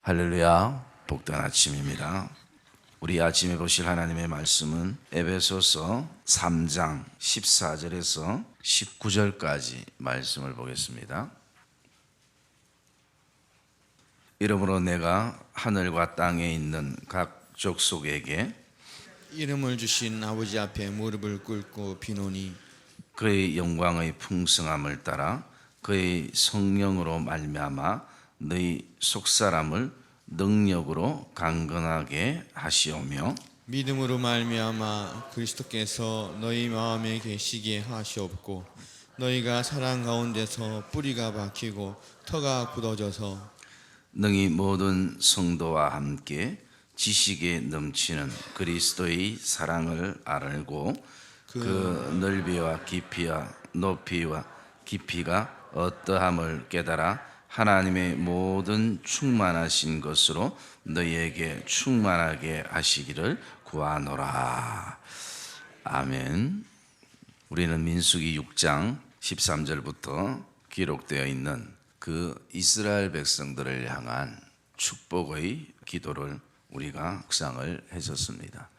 할렐루야, 복된 아침입니다. 우리 아침에 보실 하나님의 말씀은 에베소서 3장 14절에서 19절까지 말씀을 보겠습니다. 이러므로 내가 하늘과 땅에 있는 각 족속에게 이름을 주신 아버지 앞에 무릎을 꿇고 비노니 그의 영광의 풍성함을 따라 그의 성령으로 말미암아 너희 속사람을 능력으로 강건하게 하시오며 믿음으로 말미암아 그리스도께서 너희 마음에 계시게 하시옵고 너희가 사랑 가운데서 뿌리가 박히고 터가 굳어져서 능히 모든 성도와 함께 지식에 넘치는 그리스도의 사랑을 알고 그 넓이와 깊이와 높이와 깊이가 어떠함을 깨달아 하나님의 모든 충만하신 것으로 너희에게 충만하게 하시기를 구하노라. 아멘. 우리는 민수기 6장 13절부터 기록되어 있는 그 이스라엘 백성들을 향한 축복의 기도를 우리가 묵상을 했었습니다.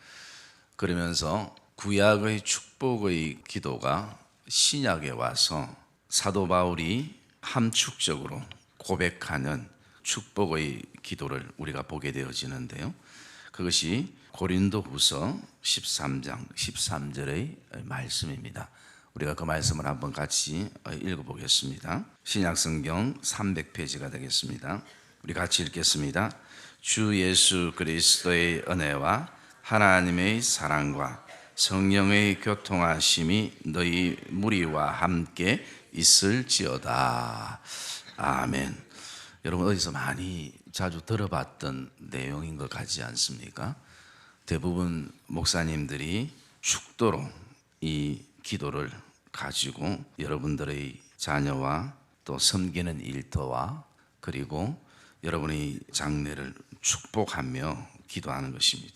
그러면서 구약의 축복의 기도가 신약에 와서 사도 바울이 함축적으로 고백하는 축복의 기도를 우리가 보게 되어지는데요. 그것이 고린도후서 13장 13절의 말씀입니다. 우리가 그 말씀을 한번 같이 읽어보겠습니다. 신약성경 300페이지가 되겠습니다. 우리 같이 읽겠습니다. 주 예수 그리스도의 은혜와 하나님의 사랑과 성령의 교통하심이 너희 무리와 함께 있을지어다. 아멘. 여러분 어디서 많이 자주 들어봤던 내용인 것 같지 않습니까? 대부분 목사님들이 축도로 이 기도를 가지고 여러분들의 자녀와 또 섬기는 일터와 그리고 여러분의 장래를 축복하며 기도하는 것입니다.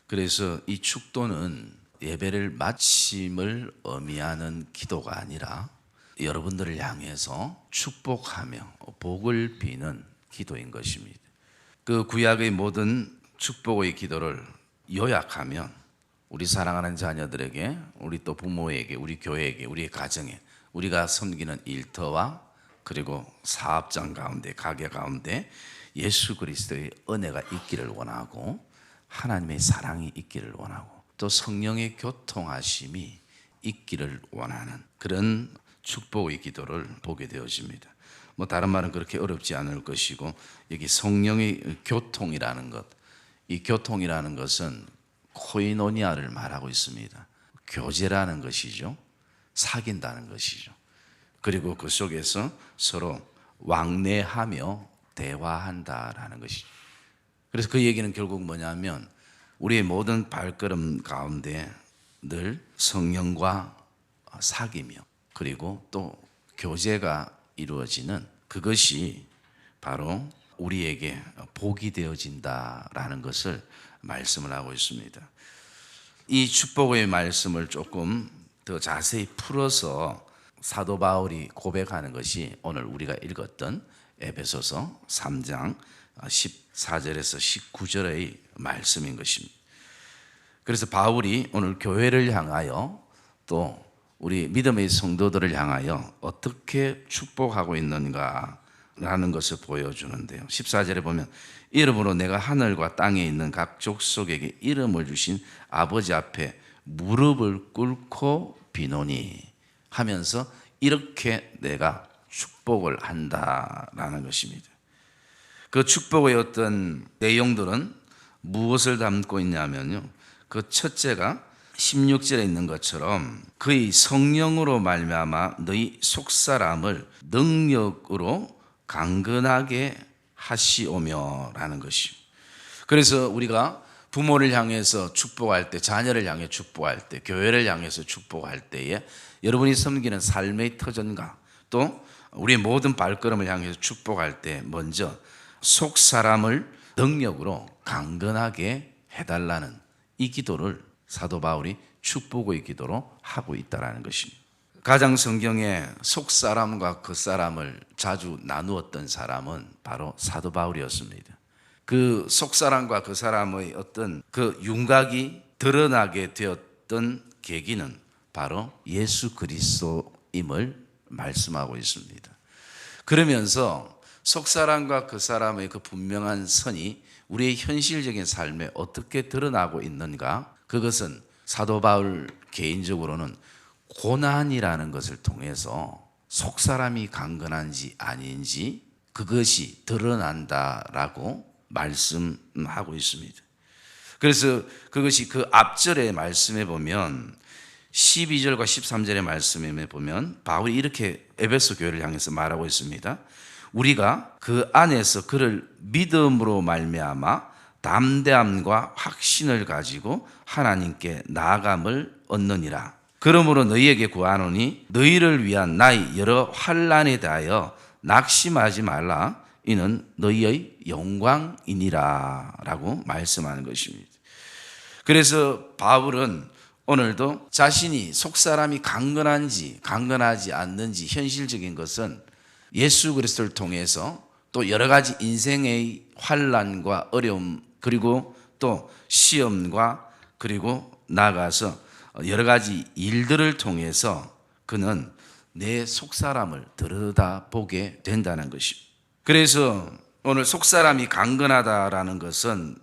그래서 이 축도는 예배를 마침을 의미하는 기도가 아니라 여러분들을 향해서 축복하며 복을 비는 기도인 것입니다. 그 구약의 모든 축복의 기도를 요약하면 우리 사랑하는 자녀들에게, 우리 또 부모에게, 우리 교회에게, 우리 가정에, 우리가 섬기는 일터와 그리고 사업장 가운데, 가게 가운데 예수 그리스도의 은혜가 있기를 원하고 하나님의 사랑이 있기를 원하고 또 성령의 교통하심이 있기를 원하는 그런 축복의 기도를 보게 되어집니다. 뭐 다른 말은 그렇게 어렵지 않을 것이고 여기 성령의 교통이라는 것, 이 교통이라는 것은 코이노니아를 말하고 있습니다. 교제라는 것이죠. 사귄다는 것이죠. 그리고 그 속에서 서로 왕래하며 대화한다라는 것이죠. 그래서 그 얘기는 결국 뭐냐면 우리의 모든 발걸음 가운데 늘 성령과 사귀며 그리고 또 교제가 이루어지는 그것이 바로 우리에게 복이 되어진다라는 것을 말씀을 하고 있습니다. 이 축복의 말씀을 조금 더 자세히 풀어서 사도 바울이 고백하는 것이 오늘 우리가 읽었던 에베소서 3장 14절에서 19절의 말씀인 것입니다. 그래서 바울이 오늘 교회를 향하여 또 우리 믿음의 성도들을 향하여 어떻게 축복하고 있는가라는 것을 보여주는데요. 14절에 보면 이름으로 내가 하늘과 땅에 있는 각 족속에게 이름을 주신 아버지 앞에 무릎을 꿇고 비노니 하면서 이렇게 내가 축복을 한다라는 것입니다. 그 축복의 어떤 내용들은 무엇을 담고 있냐면요. 그 첫째가 16절에 있는 것처럼 그의 성령으로 말미암아 너희 속사람을 능력으로 강건하게 하시오며라는 것이요. 그래서 우리가 부모를 향해서 축복할 때, 자녀를 향해 축복할 때, 교회를 향해서 축복할 때에 여러분이 섬기는 삶의 터전과 또 우리의 모든 발걸음을 향해서 축복할 때 먼저 속 사람을 능력으로 강건하게 해달라는 이 기도를 사도 바울이 축복의 기도로 하고 있다는 것입니다. 가장 성경에 속사람과 겉사람을 자주 나누었던 사람은 바로 사도 바울이었습니다. 그 속사람과 겉사람의 어떤 그 윤곽이 드러나게 되었던 계기는 바로 예수 그리스도임을 말씀하고 있습니다. 그러면서 속사람과 겉사람의 그 분명한 선이 우리의 현실적인 삶에 어떻게 드러나고 있는가? 그것은 사도 바울 개인적으로는 고난이라는 것을 통해서 속사람이 강건한지 아닌지 그것이 드러난다라고 말씀하고 있습니다. 그래서 그것이 그 앞절의 말씀에 보면 12절과 13절의 말씀에 보면 바울이 이렇게 에베소 교회를 향해서 말하고 있습니다. 우리가 그 안에서 그를 믿음으로 말미암아 담대함과 확신을 가지고 하나님께 나아감을 얻느니라. 그러므로 너희에게 구하노니 너희를 위한 나의 여러 환난에 대하여 낙심하지 말라. 이는 너희의 영광이니라 라고 말씀하는 것입니다. 그래서 바울은 오늘도 자신이 속사람이 강건한지 강건하지 않는지 현실적인 것은 예수 그리스도를 통해서 또 여러 가지 인생의 환난과 어려움 그리고 또 시험과 그리고 나아가서 여러 가지 일들을 통해서 그는 내 속사람을 들여다보게 된다는 것입니다. 그래서 오늘 속사람이 강건하다라는 것은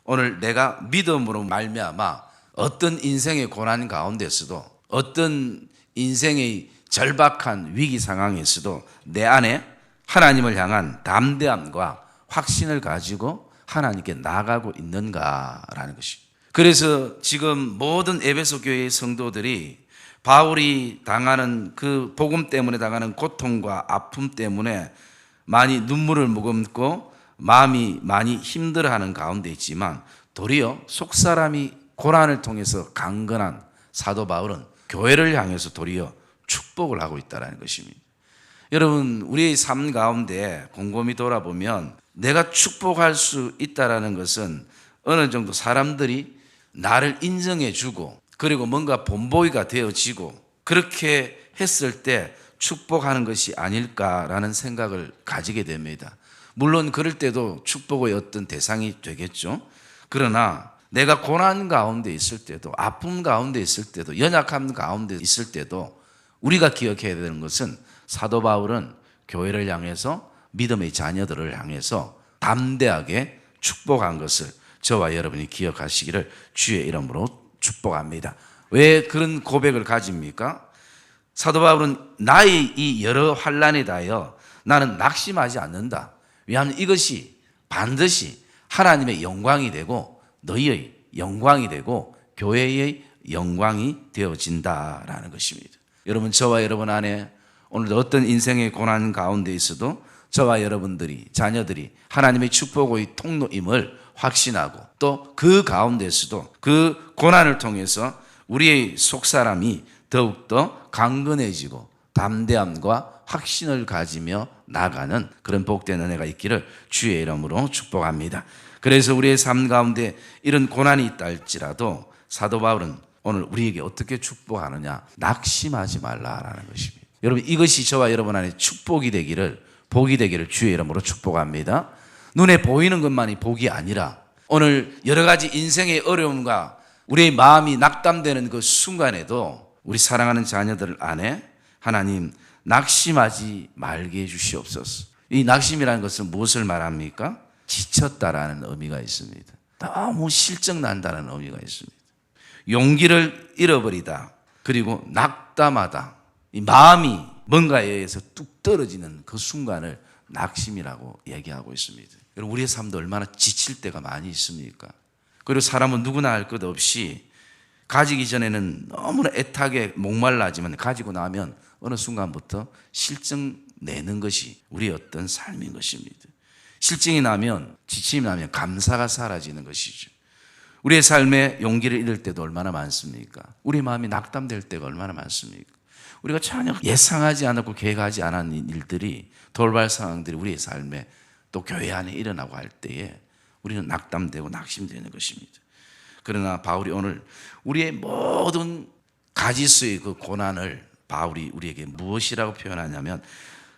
오늘 내가 믿음으로 말미암아 어떤 인생의 고난 가운데서도 어떤 인생의 절박한 위기 상황에서도 내 안에 하나님을 향한 담대함과 확신을 가지고 하나님께 나아가고 있는가라는 것입니다. 그래서 지금 모든 에베소 교회의 성도들이 바울이 당하는 그 복음 때문에 당하는 고통과 아픔 때문에 많이 눈물을 머금고 마음이 많이 힘들어하는 가운데 있지만 도리어 속사람이 고난을 통해서 강건한 사도 바울은 교회를 향해서 도리어 축복을 하고 있다는 것입니다. 여러분, 우리의 삶 가운데 곰곰이 돌아보면 내가 축복할 수 있다는 것은 어느 정도 사람들이 나를 인정해 주고 그리고 뭔가 본보기가 되어지고 그렇게 했을 때 축복하는 것이 아닐까라는 생각을 가지게 됩니다. 물론 그럴 때도 축복의 어떤 대상이 되겠죠. 그러나 내가 고난 가운데 있을 때도 아픔 가운데 있을 때도 연약함 가운데 있을 때도 우리가 기억해야 되는 것은 사도 바울은 교회를 향해서 믿음의 자녀들을 향해서 담대하게 축복한 것을 저와 여러분이 기억하시기를 주의 이름으로 축복합니다. 왜 그런 고백을 가집니까? 사도 바울은 나의 이 여러 환난에 대하여 나는 낙심하지 않는다. 왜냐하면 이것이 반드시 하나님의 영광이 되고 너희의 영광이 되고 교회의 영광이 되어진다라는 것입니다. 여러분, 저와 여러분 안에 오늘도 어떤 인생의 고난 가운데 있어도 저와 여러분들이 자녀들이 하나님의 축복의 통로임을 확신하고 또 그 가운데서도 그 고난을 통해서 우리의 속사람이 더욱더 강건해지고 담대함과 확신을 가지며 나가는 그런 복된 은혜가 있기를 주의 이름으로 축복합니다. 그래서 우리의 삶 가운데 이런 고난이 있다 할지라도 사도 바울은 오늘 우리에게 어떻게 축복하느냐? 낙심하지 말라라는 것입니다. 여러분, 이것이 저와 여러분 안에 축복이 되기를 복이 되기를 주의 이름으로 축복합니다. 눈에 보이는 것만이 복이 아니라 오늘 여러 가지 인생의 어려움과 우리의 마음이 낙담되는 그 순간에도 우리 사랑하는 자녀들 안에 하나님 낙심하지 말게 해주시옵소서. 이 낙심이라는 것은 무엇을 말합니까? 지쳤다라는 의미가 있습니다. 너무 실증난다는 의미가 있습니다. 용기를 잃어버리다. 그리고 낙담하다. 이 마음이 뭔가에 의해서 뚝 떨어지는 그 순간을 낙심이라고 얘기하고 있습니다. 여러분, 우리의 삶도 얼마나 지칠 때가 많이 있습니까? 그리고 사람은 누구나 할 것 없이 가지기 전에는 너무나 애타게 목말라하지만 가지고 나면 어느 순간부터 실증 내는 것이 우리의 어떤 삶인 것입니다. 실증이 나면, 지침이 나면 감사가 사라지는 것이죠. 우리의 삶에 용기를 잃을 때도 얼마나 많습니까? 우리 마음이 낙담될 때가 얼마나 많습니까? 우리가 전혀 예상하지 않았고 계획하지 않은 일들이, 돌발 상황들이 우리의 삶에 또 교회 안에 일어나고 할 때에 우리는 낙담되고 낙심되는 것입니다. 그러나 바울이 오늘 우리의 모든 가지수의 그 고난을 바울이 우리에게 무엇이라고 표현하냐면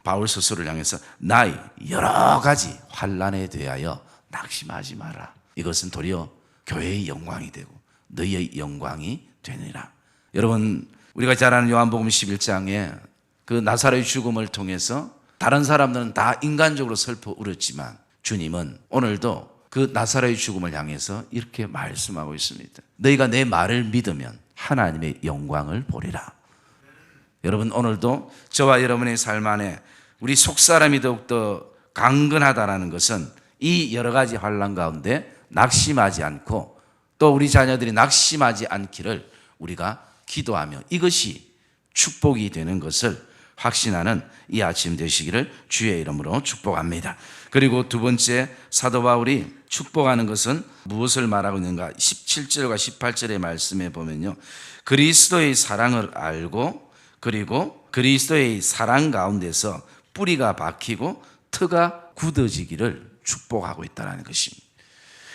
바울 스스로를 향해서 나의 여러 가지 환난에 대하여 낙심하지 마라. 이것은 도리어 교회의 영광이 되고 너희의 영광이 되느니라. 여러분, 우리가 잘 아는 요한복음 11장에 그 나사로의 죽음을 통해서 다른 사람들은 다 인간적으로 슬퍼 울었지만 주님은 오늘도 그 나사로의 죽음을 향해서 이렇게 말씀하고 있습니다. 너희가 내 말을 믿으면 하나님의 영광을 보리라. 여러분, 오늘도 저와 여러분의 삶 안에 우리 속사람이 더욱더 강건하다라는 것은 이 여러 가지 환난 가운데 낙심하지 않고 또 우리 자녀들이 낙심하지 않기를 우리가 기도하며 이것이 축복이 되는 것을 확신하는 이 아침 되시기를 주의 이름으로 축복합니다. 그리고 두 번째, 사도 바울이 축복하는 것은 무엇을 말하고 있는가? 17절과 18절의 말씀에 보면요, 그리스도의 사랑을 알고 그리고 그리스도의 사랑 가운데서 뿌리가 박히고 터가 굳어지기를 축복하고 있다는 것입니다.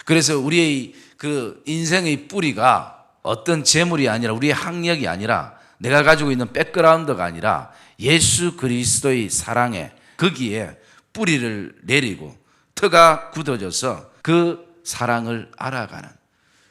그래서 우리의 그 인생의 뿌리가 어떤 재물이 아니라 우리의 학력이 아니라 내가 가지고 있는 백그라운드가 아니라 예수 그리스도의 사랑에 거기에 뿌리를 내리고 터가 굳어져서 그 사랑을 알아가는,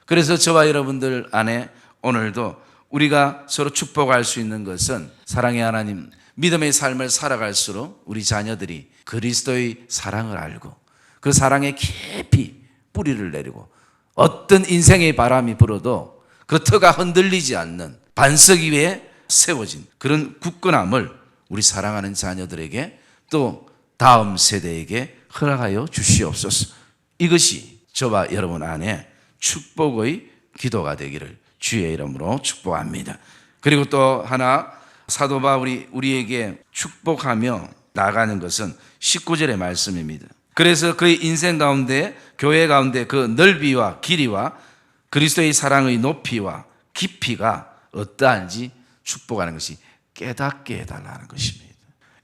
그래서 저와 여러분들 안에 오늘도 우리가 서로 축복할 수 있는 것은 사랑의 하나님, 믿음의 삶을 살아갈수록 우리 자녀들이 그리스도의 사랑을 알고 그 사랑에 깊이 뿌리를 내리고 어떤 인생의 바람이 불어도 그 터가 흔들리지 않는 반석 위에 세워진 그런 굳건함을 우리 사랑하는 자녀들에게 또 다음 세대에게 허락하여 주시옵소서. 이것이 저와 여러분 안에 축복의 기도가 되기를 주의 이름으로 축복합니다. 그리고 또 하나, 사도 바울이 우리에게 축복하며 나가는 것은 19절의 말씀입니다. 그래서 그의 인생 가운데, 교회 가운데 그 넓이와 길이와 그리스도의 사랑의 높이와 깊이가 어떠한지 축복하는 것이 깨닫게 해달라는 것입니다.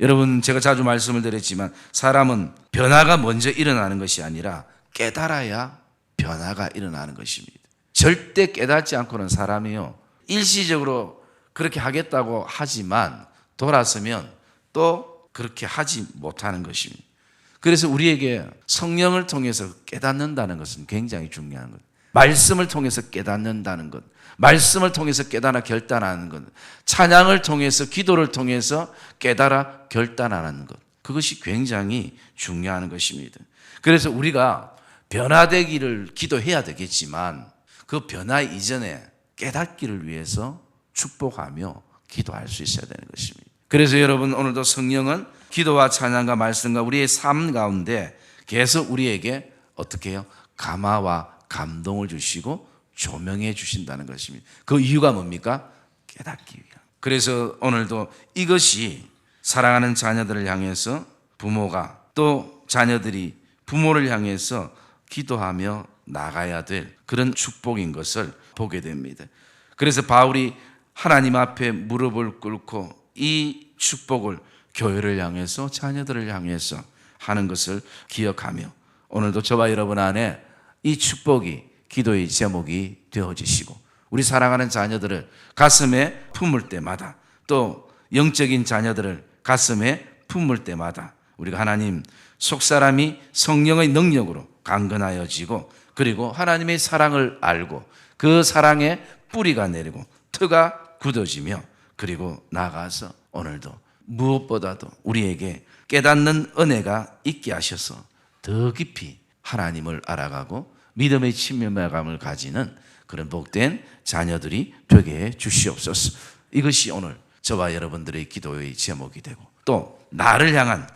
여러분, 제가 자주 말씀을 드렸지만 사람은 변화가 먼저 일어나는 것이 아니라 깨달아야 변화가 일어나는 것입니다. 절대 깨닫지 않고는 사람이요, 일시적으로 그렇게 하겠다고 하지만 돌아서면 또 그렇게 하지 못하는 것입니다. 그래서 우리에게 성령을 통해서 깨닫는다는 것은 굉장히 중요한 것. 말씀을 통해서 깨닫는다는 것, 말씀을 통해서 깨달아 결단하는 것, 찬양을 통해서, 기도를 통해서 깨달아 결단하는 것, 그것이 굉장히 중요한 것입니다. 그래서 우리가 변화되기를 기도해야 되겠지만 그 변화 이전에 깨닫기를 위해서 축복하며 기도할 수 있어야 되는 것입니다. 그래서 여러분, 오늘도 성령은 기도와 찬양과 말씀과 우리의 삶 가운데 계속 우리에게 어떻게 해요? 감화와 감동을 주시고 조명해 주신다는 것입니다. 그 이유가 뭡니까? 깨닫기 위한. 그래서 오늘도 이것이 사랑하는 자녀들을 향해서 부모가 또 자녀들이 부모를 향해서 기도하며 나가야 될 그런 축복인 것을 보게 됩니다. 그래서 바울이 하나님 앞에 무릎을 꿇고 이 축복을 교회를 향해서, 자녀들을 향해서 하는 것을 기억하며 오늘도 저와 여러분 안에 이 축복이 기도의 제목이 되어지시고 우리 사랑하는 자녀들을 가슴에 품을 때마다, 또 영적인 자녀들을 가슴에 품을 때마다 우리가 하나님, 속사람이 성령의 능력으로 강건하여지고 그리고 하나님의 사랑을 알고 그 사랑에 뿌리가 내리고 터가 굳어지며 그리고 나아가서 오늘도 무엇보다도 우리에게 깨닫는 은혜가 있게 하셔서 더 깊이 하나님을 알아가고 믿음의 친밀감을 가지는 그런 복된 자녀들이 되게 해 주시옵소서. 이것이 오늘 저와 여러분들의 기도의 제목이 되고 또 나를 향한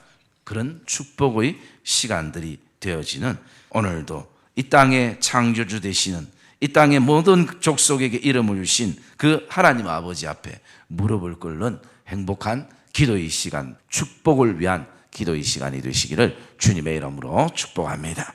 그런 축복의 시간들이 되어지는, 오늘도 이 땅의 창조주 되시는, 이 땅의 모든 족속에게 이름을 주신 그 하나님 아버지 앞에 무릎을 꿇는 행복한 기도의 시간, 축복을 위한 기도의 시간이 되시기를 주님의 이름으로 축복합니다.